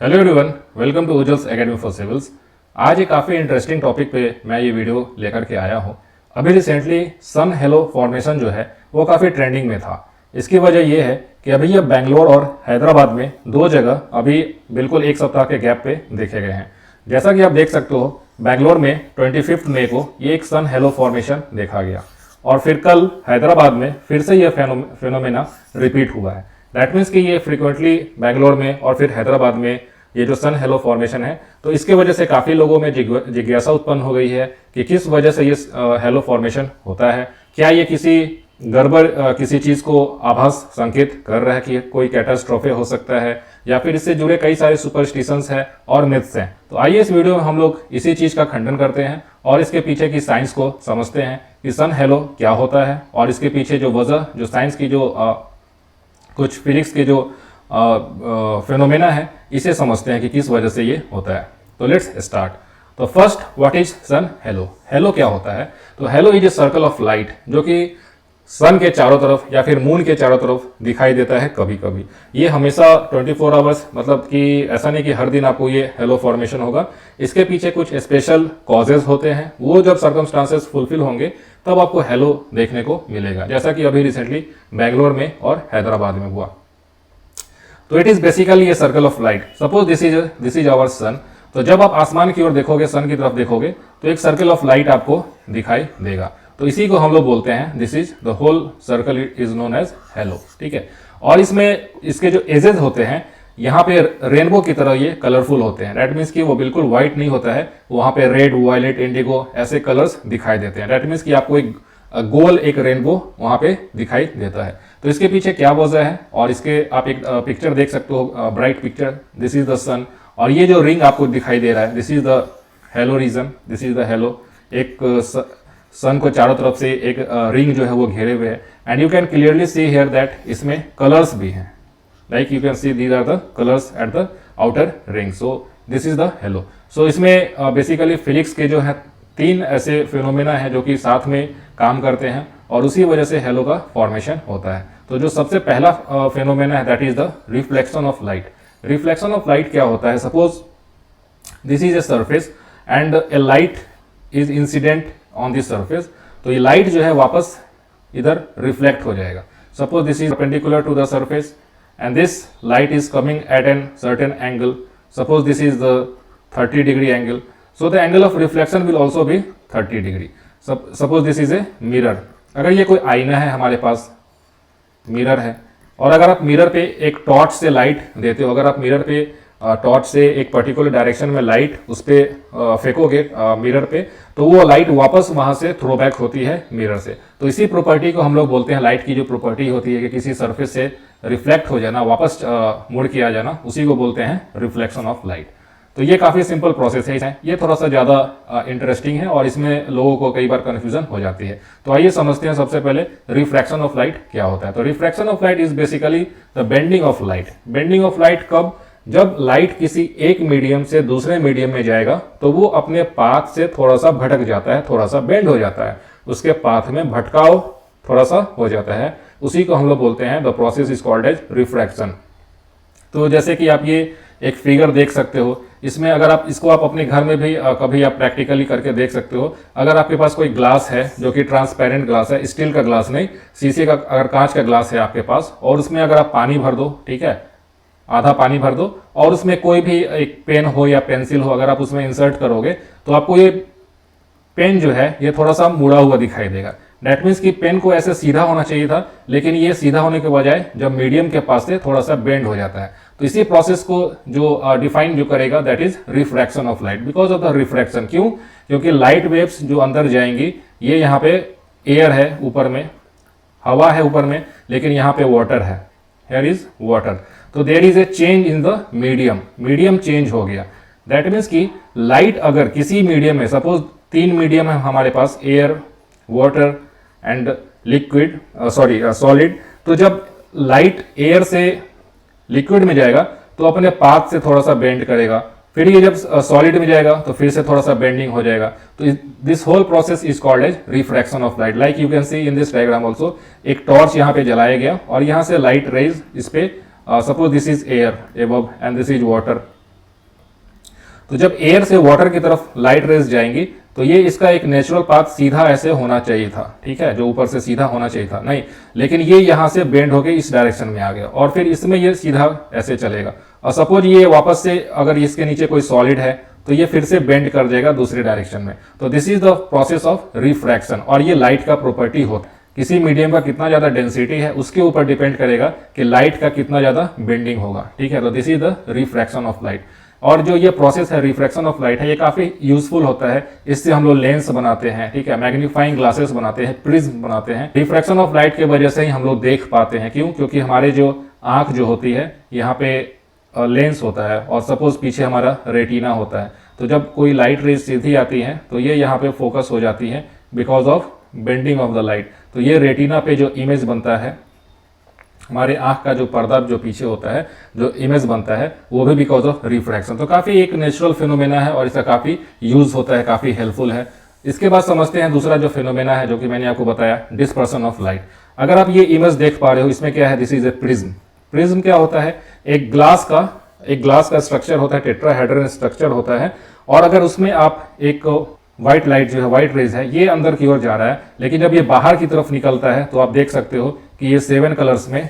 Hello everyone, welcome to Ujjwal's academy for civils. आज एक काफ़ी इंटरेस्टिंग टॉपिक पे मैं ये वीडियो लेकर के आया हूँ। अभी रिसेंटली सन हेलो फॉर्मेशन जो है वो काफ़ी ट्रेंडिंग में था। इसकी वजह ये है कि अभी ये बेंगलोर और हैदराबाद में दो जगह अभी बिल्कुल एक सप्ताह के गैप पे देखे गए हैं। जैसा कि आप देख सकते हो, बेंगलोर में 25 मई को ये एक सन हेलो फॉर्मेशन देखा गया और फिर कल हैदराबाद में फिर से ये फेनोमेना रिपीट हुआ है। दैट मीन्स कि ये फ्रीक्वेंटली बेंगलोर में और फिर हैदराबाद में ये जो सन हेलो फॉर्मेशन है, तो इसके वजह से काफ़ी लोगों में जिज्ञासा उत्पन्न हो गई है कि किस वजह से ये हेलो फॉर्मेशन होता है। क्या ये किसी गड़बड़ किसी चीज़ को आभास संकेत कर रहा है कि कोई कैटास्ट्रोफे हो सकता है, या फिर इससे जुड़े कई सारे सुपरस्टिशंस हैं और मिथ्स हैं। तो आइए इस वीडियो में हम लोग इसी चीज़ का खंडन करते हैं और इसके पीछे की साइंस को समझते हैं कि सन हेलो क्या होता है और इसके पीछे जो वजह, जो साइंस की जो कुछ फिजिक्स के जो फिनोमेना है, इसे समझते हैं कि किस वजह से ये होता है। तो लेट्स स्टार्ट। तो first, what is sun halo? Halo क्या होता है? तो halo is a circle of light जो कि सन के चारों तरफ या फिर मून के चारों तरफ दिखाई देता है कभी कभी। ये हमेशा 24 आवर्स, मतलब कि ऐसा नहीं कि हर दिन आपको ये हेलो फॉर्मेशन होगा। इसके पीछे कुछ स्पेशल कॉजेज होते हैं, वो जब सर्कमस्टांसेस फुलफिल होंगे तब आपको हेलो देखने को मिलेगा, जैसा कि अभी रिसेंटली बेंगलोर में और हैदराबाद में हुआ। तो it is basically a circle of light. Suppose this is our sun. तो जब आप आसमान की ओर देखोगे, सन की तरफ देखोगे, तो एक सर्कल ऑफ लाइट आपको दिखाई देगा। तो इसी को हम लोग बोलते हैं, this is the whole circle is known as halo. ठीक है। और इसमें इसके जो एजेस होते हैं, यहाँ पे रेनबो की तरह ये कलरफुल होते हैं। दैट मीन्स कि वो बिल्कुल व्हाइट नहीं होता है, वहाँ पे रेड, वायलेट, इंडिगो ऐसे कलर्स दिखाई देते हैं। दैट मीन्स कि आपको एक गोल एक रेनबो वहाँ पे दिखाई देता है। तो इसके पीछे क्या वजह है, और इसके आप एक पिक्चर देख सकते हो, bright picture. This is the sun, और ये जो रिंग आपको दिखाई दे रहा है, this is the halo region, this is the halo. एक सन को चारों तरफ से एक रिंग जो है वो घेरे हुए है, and you can clearly see here that इसमें कलर्स भी हैं। Like you can see these are the colours at the outer ring. So this is the halo. So इसमें बेसिकली फिजिक्स के जो है 3 ऐसे फिनोमेना है जो कि साथ में काम करते हैं और उसी वजह से हेलो का फॉर्मेशन होता है। तो जो सबसे पहला फिनोमेना है, that is the reflection of light. Reflection of light क्या होता है? Suppose this is a surface and A light is incident on this surface. तो ये लाइट जो है वापस इधर रिफ्लेक्ट हो जाएगा। Suppose this is perpendicular to the surface and this light is coming at a certain angle. Suppose this is the 30 degree angle, so the angle of reflection will also be 30 degree. Suppose this is a mirror. अगर ये कोई आईना है, हमारे पास mirror है, और अगर आप मिरर पे एक टॉर्च से लाइट देते हो, अगर आप मिरर पे टॉर्च से एक पर्टिकुलर डायरेक्शन में लाइट उस पर फेंकोगे मिरर पे, तो वो लाइट वापस वहां से थ्रो बैक होती है मिरर से। तो इसी प्रॉपर्टी को हम लोग बोलते हैं, लाइट की जो प्रॉपर्टी होती है कि किसी सरफेस से रिफ्लेक्ट हो जाना, वापस मुड़ के आ जाना, उसी को बोलते हैं रिफ्लेक्शन ऑफ लाइट। तो ये काफ़ी सिंपल प्रोसेस है, ये थोड़ा सा ज़्यादा इंटरेस्टिंग है और इसमें लोगों को कई बार कन्फ्यूजन हो जाती है। तो आइए समझते हैं सबसे पहले रिफ्रैक्शन ऑफ लाइट क्या होता है। तो refraction of light is basically the bending of light. Bending of light कब? जब लाइट किसी एक मीडियम से दूसरे मीडियम में जाएगा तो वो अपने पाथ से थोड़ा सा भटक जाता है, थोड़ा सा बेंड हो जाता है, उसके पाथ में भटकाव थोड़ा सा हो जाता है। उसी को हम लोग बोलते हैं, the process is called as refraction. तो जैसे कि आप ये एक फिगर देख सकते हो, इसमें अगर आप इसको आप अपने घर में भी कभी आप प्रैक्टिकली करके देख सकते हो। अगर आपके पास कोई ग्लास है जो कि ट्रांसपेरेंट ग्लास है, स्टील का ग्लास नहीं, शीशे का, अगर कांच का ग्लास है आपके पास, और उसमें अगर आप पानी भर दो, ठीक है, आधा पानी भर दो, और उसमें कोई भी एक पेन हो या पेंसिल हो, अगर आप उसमें इंसर्ट करोगे तो आपको ये पेन जो है ये थोड़ा सा मुड़ा हुआ दिखाई देगा। दैट मीन्स कि पेन को ऐसे सीधा होना चाहिए था, लेकिन ये सीधा होने के बजाय जब मीडियम के पास से थोड़ा सा बेंड हो जाता है। तो इसी प्रोसेस को जो डिफाइन जो करेगा, that is refraction of light, because of the refraction. क्यों? क्योंकि लाइट वेव्स जो अंदर जाएंगी, ये यहाँ पे एयर है, ऊपर में हवा है ऊपर में, लेकिन यहाँ पे वाटर है, हियर इज वाटर। तो there is a change in the medium, medium change हो गया। दैट मीन्स कि लाइट अगर किसी मीडियम में, सपोज 3 मीडियम है हमारे पास, air, water and liquid, solid. तो जब लाइट एयर से लिक्विड में जाएगा तो अपने पाथ से थोड़ा सा बेंड करेगा, फिर ये जब सॉलिड में जाएगा तो फिर से थोड़ा सा बेंडिंग हो जाएगा। तो this whole process is called as refraction of light. Like you can see in this diagram also, एक टॉर्च यहाँ पे जलाया गया और यहाँ से लाइट रेज इस पे, suppose this is air above and this is water, तो जब एयर से वाटर की तरफ लाइट रेज जाएंगी तो ये इसका एक नेचुरल पाथ सीधा ऐसे होना चाहिए था, ठीक है, जो ऊपर से सीधा होना चाहिए था, नहीं, लेकिन ये यहाँ से बेंड होके इस डायरेक्शन में आ गया और फिर इसमें ये सीधा ऐसे चलेगा। और सपोज ये वापस से अगर इसके नीचे कोई सॉलिड है तो ये फिर से बेंड कर देगा दूसरे डायरेक्शन में। तो this is the process of refraction. और ये लाइट का प्रॉपर्टी होता है, किसी मीडियम का कितना ज्यादा डेंसिटी है उसके ऊपर डिपेंड करेगा कि लाइट का कितना ज्यादा बेंडिंग होगा, ठीक है। तो this is the refraction of light. और जो ये प्रोसेस है रिफ्रैक्शन ऑफ लाइट है, ये काफी यूजफुल होता है। इससे हम लोग लेंस बनाते हैं, ठीक है, मैग्नीफाइंग ग्लासेस बनाते हैं, प्रिज्म बनाते हैं। रिफ्रैक्शन ऑफ लाइट की वजह से ही हम लोग देख पाते हैं। क्यों? क्योंकि हमारे जो आंख जो होती है यहाँ पे लेंस होता है और सपोज पीछे हमारा रेटिना होता है। तो जब कोई लाइट रेज सीधी आती है तो ये यहाँ पे फोकस हो जाती है because of bending of the light. तो ये रेटिना पे जो इमेज बनता है, हमारे आंख का जो पर्दा जो पीछे होता है, जो इमेज बनता है, वो भी बिकॉज ऑफ रिफ्रैक्शन। तो काफी एक नेचुरल फिनोमेना है और इसका काफी यूज होता है, काफी हेल्पफुल है। इसके बाद समझते हैं दूसरा जो फिनोमेना है जो कि मैंने आपको बताया, डिस्पर्सन ऑफ लाइट। अगर आप ये इमेज देख पा रहे हो, इसमें क्या है, this is a prism. Prism क्या होता है? एक ग्लास का स्ट्रक्चर होता है, टेट्राहेड्रन स्ट्रक्चर होता है। और अगर उसमें आप एक व्हाइट लाइट जो है, व्हाइट रेज है, ये अंदर की ओर जा रहा है, लेकिन जब ये बाहर की तरफ निकलता है तो आप देख सकते हो कि ये 7 कलर्स में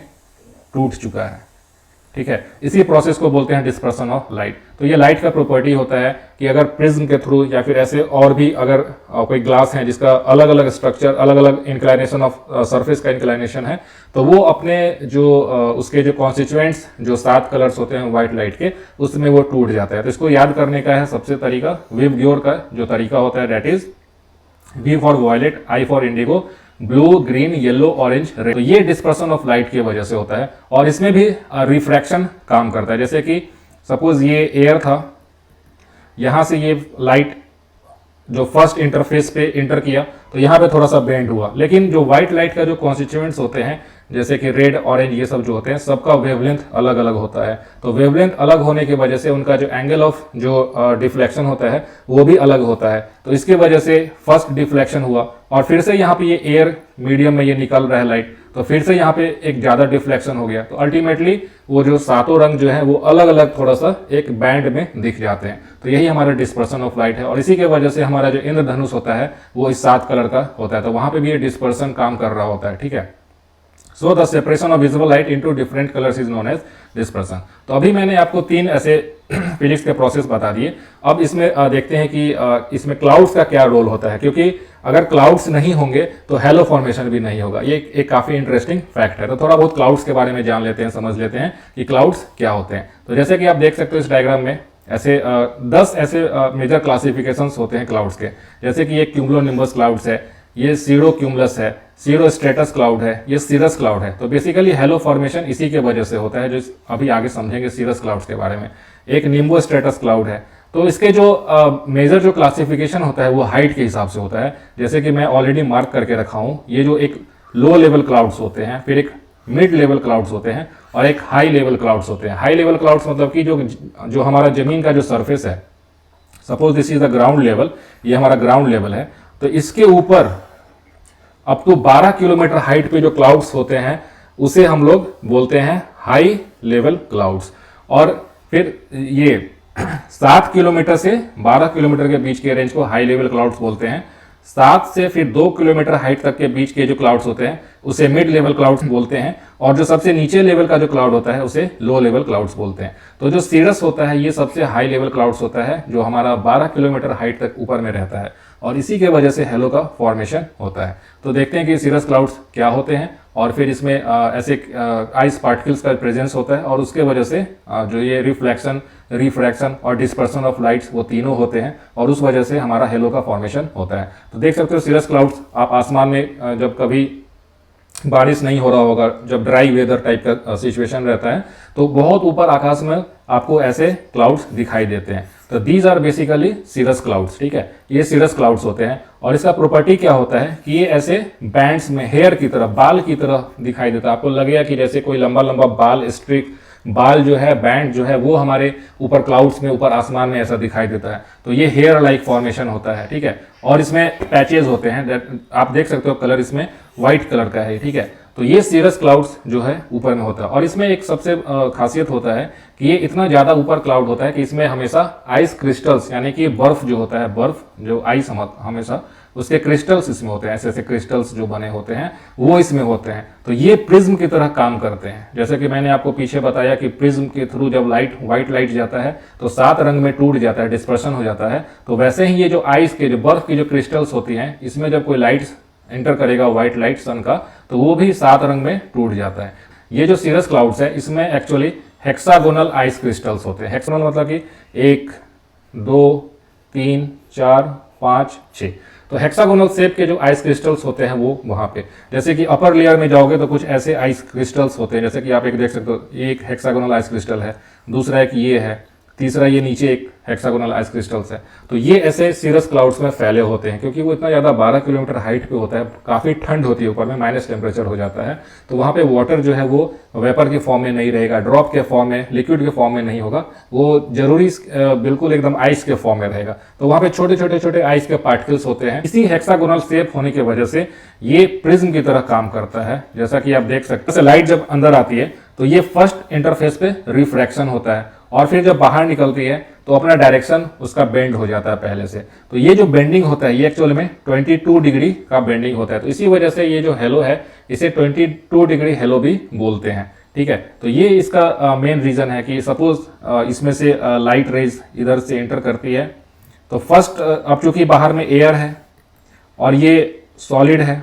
टूट चुका है, ठीक है। इसी प्रोसेस को बोलते हैं डिस्पर्सन ऑफ लाइट। तो ये लाइट का प्रॉपर्टी होता है कि अगर प्रिज्म के थ्रू या फिर ऐसे और भी अगर कोई ग्लास है जिसका अलग अलग स्ट्रक्चर, अलग अलग इंक्लाइनेशन ऑफ सरफेस का इंक्लाइनेशन है, तो वो अपने जो उसके जो कॉन्स्टिट्यूएंट्स जो 7 कलर्स होते हैं व्हाइट लाइट के, उसमें वो टूट जाता है। तो इसको याद करने का है सबसे तरीका, विबग्योर का जो तरीका होता है, that is V for violet, I for indigo, blue, green, yellow, orange, red. तो ये डिस्पर्सन ऑफ लाइट की वजह से होता है और इसमें भी रिफ्रैक्शन काम करता है। जैसे कि सपोज ये एयर था, यहां से ये लाइट जो फर्स्ट इंटरफेस पे इंटर किया तो यहाँ पे थोड़ा सा बेंड हुआ, लेकिन जो व्हाइट लाइट का जो कॉन्स्टिट्यूएंट्स होते हैं जैसे कि रेड, ऑरेंज, ये सब जो होते हैं, सबका वेवलेंथ अलग अलग होता है। तो वेवलेंथ अलग होने की वजह से उनका जो एंगल ऑफ जो डिफ्लेक्शन होता है वो भी अलग होता है। तो इसके वजह से फर्स्ट डिफ्लेक्शन हुआ और फिर से यहाँ पे ये एयर मीडियम में ये निकल रहा है लाइट, तो फिर से यहाँ पे एक ज्यादा डिफ्लेक्शन हो गया। तो अल्टीमेटली वो जो 7 रंग जो है वो अलग अलग थोड़ा सा एक बैंड में दिख जाते हैं। तो यही हमारा डिस्पर्सन ऑफ लाइट है और इसी के वजह से हमारा जो इंद्रधनुष होता है वो इस 7 कलर का होता है। तो वहां पे भी ये डिस्पर्सन काम कर रहा होता है, ठीक है। So the separation of visible light into different colours is known as dispersion. तो अभी मैंने आपको 3 ऐसे फिजिक्स के प्रोसेस बता दिए। अब इसमें देखते हैं कि इसमें क्लाउड्स का क्या रोल होता है, क्योंकि अगर क्लाउड्स नहीं होंगे तो हेलो फॉर्मेशन भी नहीं होगा। ये एक काफी इंटरेस्टिंग फैक्ट है। तो थोड़ा बहुत क्लाउड्स के बारे में जान लेते हैं, समझ लेते हैं कि क्लाउड्स क्या होते हैं। तो जैसे कि आप देख सकते हो इस डायग्राम में ऐसे 10 ऐसे मेजर क्लासिफिकेशंस होते हैं क्लाउड्स के। जैसे कि ये क्यूमुलोनिम्बस क्लाउड्स है, ये सीरो क्यूमुलस है, सीरो स्ट्रेटस क्लाउड है, ये सीरस क्लाउड है। तो बेसिकली हेलो फॉर्मेशन इसी के वजह से होता है, जो अभी आगे समझेंगे सीरस क्लाउड्स के बारे में। एक निम्बो स्ट्रेटस क्लाउड है। तो इसके जो मेजर जो क्लासिफिकेशन होता है वो हाइट के हिसाब से होता है। जैसे कि मैं ऑलरेडी मार्क करके रखा हूं, ये जो एक लो लेवल क्लाउड्स होते हैं, फिर एक मिड लेवल क्लाउड्स होते हैं और एक हाई लेवल क्लाउड्स होते हैं। हाई लेवल क्लाउड्स मतलब कि जो हमारा जमीन का जो सरफेस है, suppose this is the ground level, ये हमारा ग्राउंड लेवल है, तो इसके ऊपर अप टू 12 किलोमीटर हाइट पे जो क्लाउड्स होते हैं उसे हम लोग बोलते हैं हाई लेवल क्लाउड्स। और फिर ये 7 किलोमीटर से 12 किलोमीटर के बीच के रेंज को हाई लेवल क्लाउड्स बोलते हैं। 7 से फिर 2 किलोमीटर हाइट तक के बीच के जो क्लाउड्स होते हैं उसे मिड लेवल क्लाउड्स बोलते हैं। और जो सबसे नीचे लेवल का जो क्लाउड होता है उसे लो लेवल क्लाउड्स बोलते हैं। तो जो सीरस होता है ये सबसे हाई लेवल क्लाउड्स होता है, जो हमारा 12 किलोमीटर हाइट तक ऊपर में रहता है और इसी के वजह से हेलो का फॉर्मेशन होता है। तो देखते हैं कि सीरस क्लाउड्स क्या होते हैं और फिर इसमें ऐसे आइस पार्टिकल्स का प्रेजेंस होता है और उसके वजह से जो ये रिफ्लेक्शन, रिफ्रैक्शन और डिस्पर्सन ऑफ लाइट्स वो तीनों होते हैं और उस वजह से हमारा हेलो का फॉर्मेशन होता है। तो देख सकते हो सीरस क्लाउड्स आप आसमान में जब कभी बारिश नहीं हो रहा होगा, जब ड्राई वेदर टाइप का सिचुएशन रहता है, तो बहुत ऊपर आकाश में आपको ऐसे क्लाउड्स दिखाई देते हैं। तो these are basically cirrus clouds, ठीक है। ये सीरस क्लाउड्स होते हैं और इसका प्रॉपर्टी क्या होता है कि ये ऐसे बैंड्स में हेयर की तरह, बाल की तरह दिखाई देता है। आपको लगेगा कि जैसे कोई लंबा लंबा बाल, स्ट्रिक बाल जो है, बैंड जो है वो हमारे ऊपर क्लाउड्स में, ऊपर आसमान में ऐसा दिखाई देता है। तो ये हेयर लाइक फॉर्मेशन होता है, ठीक है। और इसमें पैचेज होते हैं, आप देख सकते हो कलर इसमें व्हाइट कलर का है, ठीक है। तो ये सीरस क्लाउड्स जो है ऊपर में होता है। और इसमें एक सबसे खासियत होता है कि ये इतना ज़्यादा ऊपर क्लाउड होता है कि इसमें हमेशा आइस क्रिस्टल्स यानी कि बर्फ जो होता है, बर्फ जो आइस हमेशा उसके क्रिस्टल्स इसमें होते हैं, ऐसे ऐसे क्रिस्टल्स जो बने होते हैं वो इसमें होते हैं। तो ये प्रिज्म की तरह काम करते हैं। जैसे कि मैंने आपको पीछे बताया कि प्रिज्म के थ्रू जब लाइट, व्हाइट लाइट जाता है तो 7 रंग में टूट जाता है, डिस्पर्शन हो जाता है। तो वैसे ही ये जो आइस के, जो बर्फ की जो क्रिस्टल्स होती हैं, इसमें जब कोई लाइट एंटर करेगा, व्हाइट लाइट सन का, तो वो भी 7 रंग में टूट जाता है। ये जो सीरस क्लाउड्स है इसमें एक्चुअली हेक्सागोनल आइस क्रिस्टल्स होते हैं। हेक्सागोनल मतलब कि 1 2 3 4 5 6। तो हेक्सागोनल शेप के जो आइस क्रिस्टल्स होते हैं वो वहां पे, जैसे कि अपर लेयर में जाओगे तो कुछ ऐसे आइस क्रिस्टल्स होते हैं, जैसे कि आप एक देख सकते हो, ये एक हेक्सागोनल आइस क्रिस्टल है, दूसरा एक ये है, तीसरा ये नीचे एक हेक्सागोनल आइस क्रिस्टल्स है। तो ये ऐसे सीरस क्लाउड्स में फैले होते हैं, क्योंकि वो इतना ज़्यादा 12 किलोमीटर हाइट पे होता है, काफ़ी ठंड होती है ऊपर में, माइनस टेम्परेचर हो जाता है। तो वहाँ पे वाटर जो है वो वेपर के फॉर्म में नहीं रहेगा, ड्रॉप के फॉर्म में, लिक्विड के फॉर्म में नहीं होगा, वो जरूरी बिल्कुल एकदम आइस के फॉर्म में रहेगा। तो वहाँ पे छोटे छोटे छोटे आइस के पार्टिकल्स होते हैं। इसी हेक्सागोनल शेप होने की वजह से ये प्रिज्म की तरह काम करता है। जैसा कि आप देख सकते हैं, लाइट जब अंदर आती है तो ये फर्स्ट इंटरफेस पे रिफ्रैक्शन होता है, और फिर जब बाहर निकलती है तो अपना डायरेक्शन उसका बेंड हो जाता है पहले से। तो ये जो बेंडिंग होता है ये एक्चुअल में 22 डिग्री का बेंडिंग होता है। तो इसी वजह से ये जो हेलो है इसे 22 डिग्री हेलो भी बोलते हैं। ठीक है, तो ये इसका मेन रीजन है कि सपोज इसमें से लाइट रेज इधर से एंटर करती है, तो फर्स्ट अब चूंकि बाहर में एयर है और ये सॉलिड है,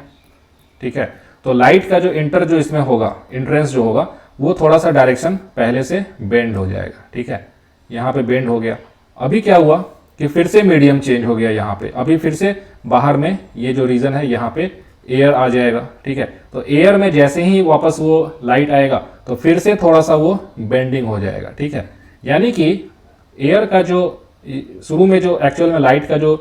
ठीक है, तो लाइट का जो एंटर जो इसमें होगा, एंट्रेंस जो होगा, वो थोड़ा सा डायरेक्शन पहले से बेंड हो जाएगा। ठीक है, यहाँ पे बेंड हो गया। अभी क्या हुआ कि फिर से मीडियम चेंज हो गया यहाँ पे, अभी फिर से बाहर में ये जो रीजन है यहाँ पे एयर आ जाएगा। ठीक है, तो एयर में जैसे ही वापस वो लाइट आएगा तो फिर से थोड़ा सा वो बेंडिंग हो जाएगा। ठीक है, यानी कि एयर का जो शुरू में जो एक्चुअल में लाइट का जो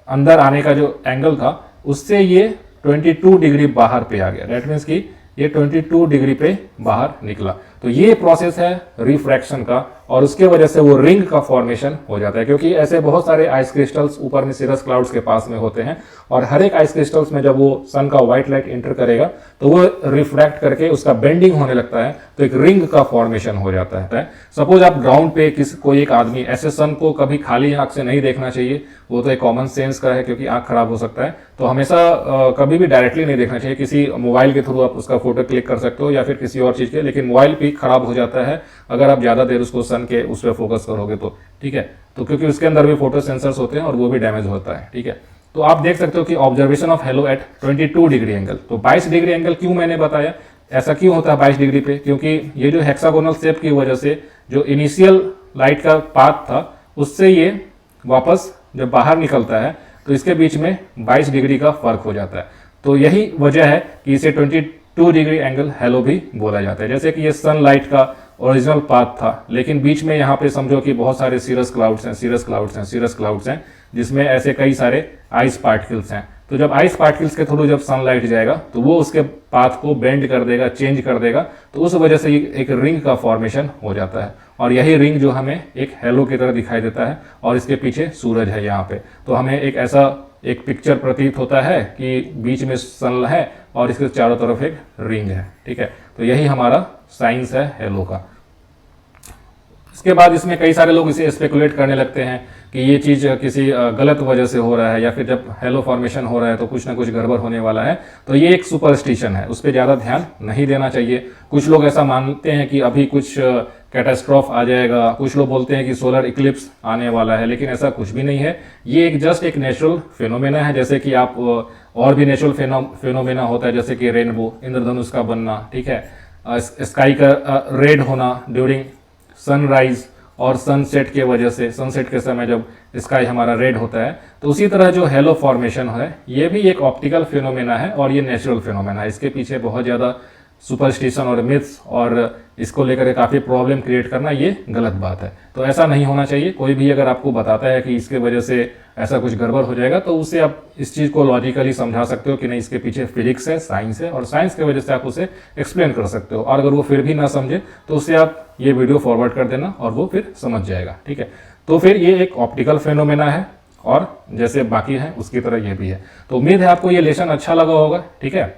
अंदर आने का जो एंगल था उससे ये 22 डिग्री बाहर पे आ गया। दैट मीन्स कि ये 22 डिग्री पे बाहर निकला। तो ये प्रोसेस है रिफ्रैक्शन का, और उसके वजह से वो रिंग का फॉर्मेशन हो जाता है, क्योंकि ऐसे बहुत सारे आइस क्रिस्टल्स ऊपर में सीरस क्लाउड्स के पास में होते हैं, और हर एक आइस क्रिस्टल्स में जब वो सन का व्हाइट लाइट एंटर करेगा तो वो रिफ्रैक्ट करके उसका बेंडिंग होने लगता है, तो एक रिंग का फॉर्मेशन हो जाता है। सपोज आप ग्राउंड पे कोई एक आदमी, ऐसे सन को कभी खाली आंख से नहीं देखना चाहिए, वो तो एक कॉमन सेंस का है, क्योंकि आंख खराब हो सकता है। तो हमेशा कभी भी डायरेक्टली नहीं देखना चाहिए। किसी मोबाइल के थ्रू आप उसका फोटो क्लिक कर सकते हो या फिर किसी और चीज के, लेकिन मोबाइल भी खराब हो जाता है अगर आप ज्यादा देर उसको सन के उस पर फोकस करोगे तो। ठीक है, तो क्योंकि उसके अंदर भी फोटो सेंसर्स होते हैं और वो भी डैमेज होता है। ठीक है, तो आप देख सकते हो कि observation of hello eight 22 degree angle. तो 22 डिग्री एंगल क्यों मैंने बताया, ऐसा क्यों होता है 22 डिग्री पे, क्योंकि ये जो हेक्सागोनल शेप की वजह से जो इनिशियल लाइट का पाथ था उससे ये वापस जब बाहर निकलता है तो इसके बीच में 22 डिग्री का फर्क हो जाता है। तो यही वजह है कि इसे 22 डिग्री एंगल हेलो भी बोला जाता है। जैसे कि ये सनलाइट का ओरिजिनल पाथ था, लेकिन बीच में यहाँ पे समझो कि बहुत सारे सीरस क्लाउड्स हैं, सीरस क्लाउड्स हैं, सीरस क्लाउड्स हैं, जिसमें ऐसे कई सारे आइस पार्टिकल्स हैं। तो जब आइस पार्टिकल्स के थ्रू जब सनलाइट जाएगा तो वो उसके पाथ को बेंड कर देगा, चेंज कर देगा, तो उस वजह से एक रिंग का फॉर्मेशन हो जाता है। और यही रिंग जो हमें एक हेलो की तरह दिखाई देता है, और इसके पीछे सूरज है यहाँ पे। तो हमें एक ऐसा एक पिक्चर प्रतीत होता है कि बीच में सन है और इसके चारों तरफ एक रिंग है। ठीक है, तो यही हमारा साइंस है हेलो का। इसके बाद इसमें कई सारे लोग इसे स्पेकुलेट करने लगते हैं कि ये चीज़ किसी गलत वजह से हो रहा है, या फिर जब हेलो फॉर्मेशन हो रहा है तो कुछ ना कुछ गड़बड़ होने वाला है। तो ये एक सुपरस्टिशन है, उस पर ज़्यादा ध्यान नहीं देना चाहिए। कुछ लोग ऐसा मानते हैं कि अभी कुछ कैटास्ट्रॉफ आ जाएगा, कुछ लोग बोलते हैं कि सोलर इक्लिप्स आने वाला है, लेकिन ऐसा कुछ भी नहीं है। ये एक जस्ट एक नेचुरल फिनोमेना है, जैसे कि आप और भी नेचुरल फिनोमेना होता है, जैसे कि रेनबो, इंद्रधनुष का बनना, ठीक है, स्काई का रेड होना ड्यूरिंग सनराइज और सनसेट के वजह से, सनसेट के समय जब स्काई हमारा रेड होता है। तो उसी तरह जो हेलो फॉर्मेशन है ये भी एक ऑप्टिकल फिनोमेना है और ये नेचुरल फिनोमेना है। इसके पीछे बहुत ज़्यादा सुपरस्टिशन और मिथ्स और इसको लेकर काफ़ी प्रॉब्लम क्रिएट करना ये गलत बात है। तो ऐसा नहीं होना चाहिए। कोई भी अगर आपको बताता है कि इसके वजह से ऐसा कुछ गड़बड़ हो जाएगा तो उससे आप इस चीज़ को लॉजिकली समझा सकते हो कि नहीं, इसके पीछे फिजिक्स है, साइंस है, और साइंस की वजह से आप उसे एक्सप्लेन कर सकते हो। और अगर वो फिर भी ना समझे तो उससे आप ये वीडियो फॉरवर्ड कर देना और वो फिर समझ जाएगा। ठीक है, तो फिर ये एक ऑप्टिकल फेनोमेना है और जैसे बाकी है उसकी तरह ये भी है। तो उम्मीद है आपको ये लेसन अच्छा लगा होगा। ठीक है,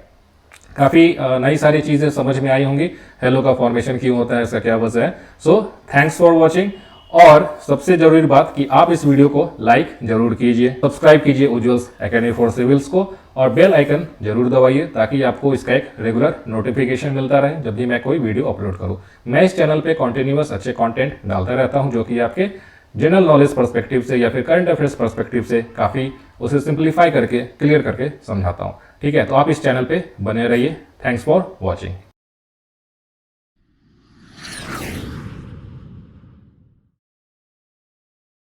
काफ़ी नई सारी चीज़ें समझ में आई होंगी। हेलो का फॉर्मेशन क्यों होता है, इसका क्या वजह है। So thanks for watching. और सबसे जरूरी बात कि आप इस वीडियो को लाइक जरूर कीजिए, सब्सक्राइब कीजिए उज्ज्वल्स एकेडमी फॉर सिविल्स को और बेल आइकन जरूर दबाइए ताकि आपको इसका एक रेगुलर नोटिफिकेशन मिलता रहे जब भी मैं कोई वीडियो अपलोड करूं। मैं इस चैनल पे कॉन्टिन्यूअस अच्छे कंटेंट डालता रहता हूं जो कि आपके जनरल नॉलेज पर्सपेक्टिव से या फिर करंट अफेयर्स पर्सपेक्टिव से काफ़ी उसे सिंप्लीफाई करके क्लियर करके समझाता हूँ। ठीक है, तो आप इस चैनल पे बने रहिए। Thanks for watching.